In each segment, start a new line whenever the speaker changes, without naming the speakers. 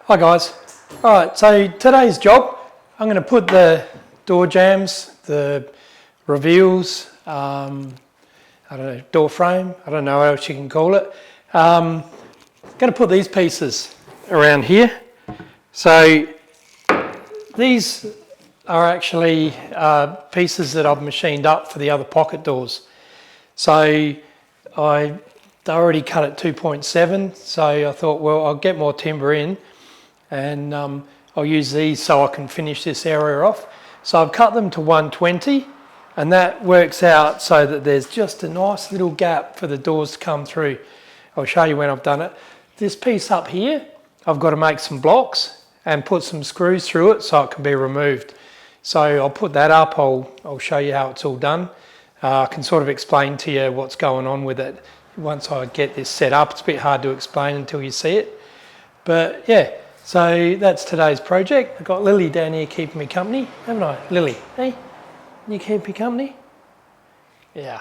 Hi guys. Alright, so today's job, I'm going to put the door jambs, the reveals, I don't know, door frame, I don't know what else you can call it. I'm going to put these pieces around here. So these are actually pieces that I've machined up for the other pocket doors. So I already cut at 2.7, so I thought, well, I'll get more timber in and I'll use these so I can finish this area off. So I've cut them to 120, and that works out so that there's just a nice little gap for the doors to come through. I'll show you when I've done it. This piece up here, I've got to make some blocks and put some screws through it so it can be removed. So I'll put that up, I'll show you how it's all done. I can sort of explain to you what's going on with it once I get this set up. It's a bit hard to explain until you see it. But yeah, so that's today's project. I've got Lily down here keeping me company, haven't I? Lily, hey, you keep me company? Yeah.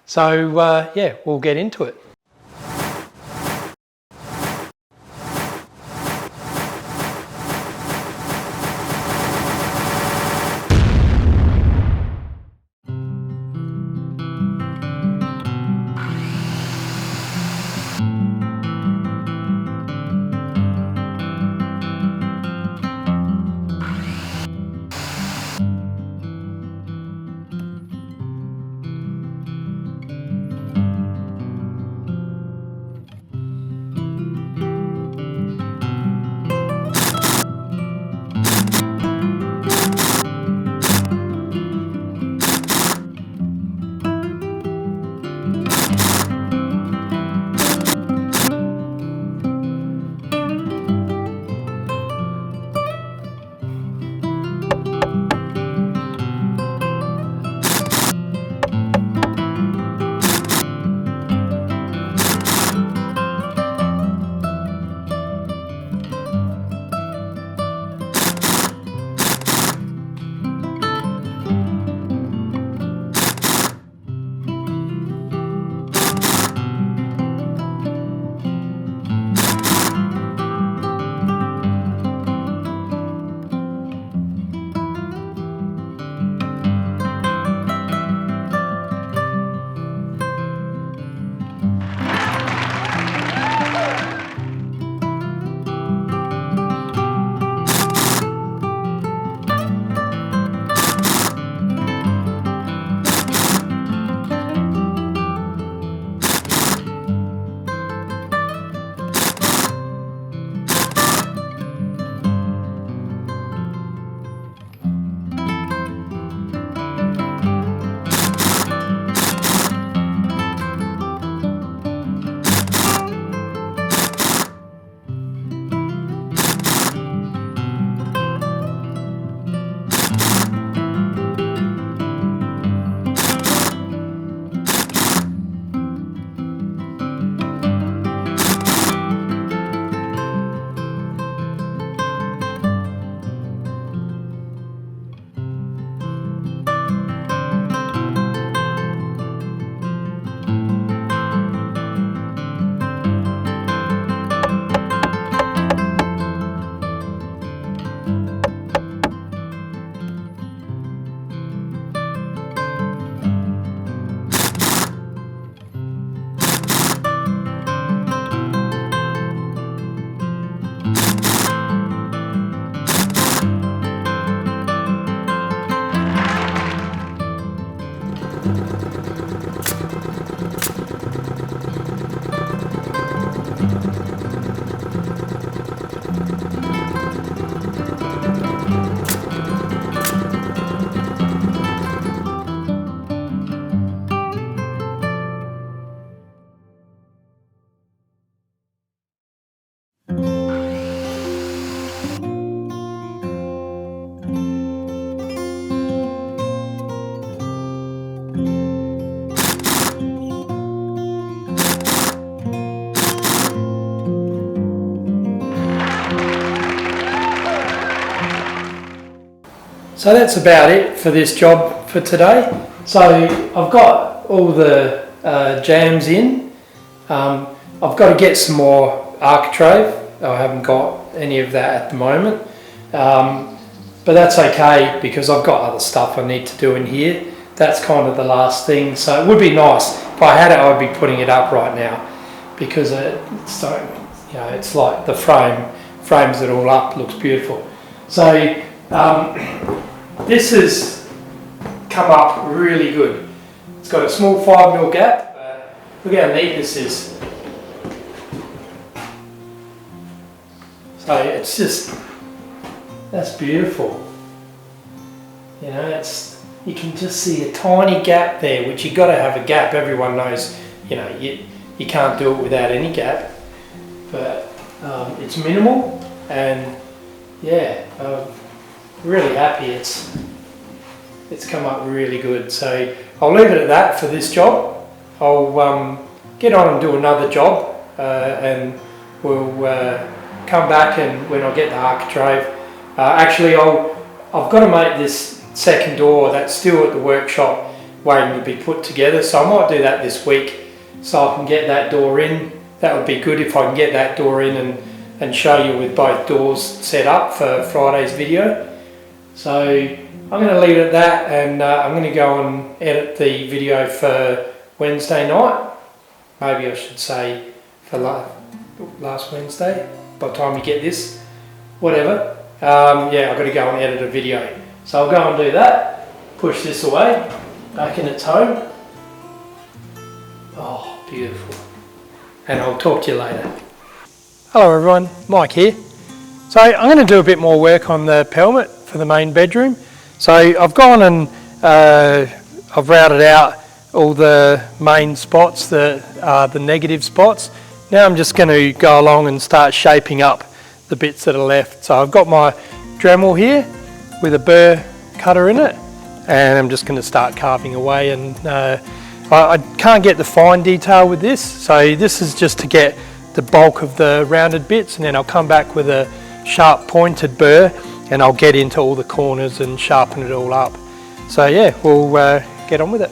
So yeah, we'll get into it. So that's about it for this job for today. So I've got all the jambs in. I've got to get some more architrave. I haven't got any of that at the moment. But that's okay because I've got other stuff I need to do in here. That's kind of the last thing. So it would be nice if I had it. I would be putting it up right now because it's it's like the frames it all up. Looks beautiful. So this has come up really good. It's got a small 5mm gap. Look how neat this is. So it's just, that's beautiful. You know, you can just see a tiny gap there, which you've got to have a gap. Everyone knows, you know, you can't do it without any gap. But it's minimal, and yeah, really happy. It's come up really good. So I'll leave it at that for this job. I'll get on and do another job, and we'll come back, and when I get the architrave, actually I've got to make this second door that's still at the workshop waiting to be put together, so I might do that this week so I can get that door in. That would be good if I can get that door in and show you with both doors set up for Friday's video. So I'm going to leave it at that, and I'm going to go and edit the video for Wednesday night. Maybe I should say for last Wednesday, by the time you get this, whatever. Yeah, I've got to go and edit a video. So I'll go and do that, push this away, back in its home. Oh, beautiful. And I'll talk to you later. Hello everyone, Mike here. So I'm going to do a bit more work on the pelmet for the main bedroom. So I've gone and I've routed out all the main spots that are the negative spots. Now I'm just going to go along and start shaping up the bits that are left. So I've got my Dremel here with a burr cutter in it, and I'm just going to start carving away, and I can't get the fine detail with this, so this is just to get the bulk of the rounded bits, and then I'll come back with a sharp pointed burr and I'll get into all the corners and sharpen it all up. So yeah, we'll get on with it.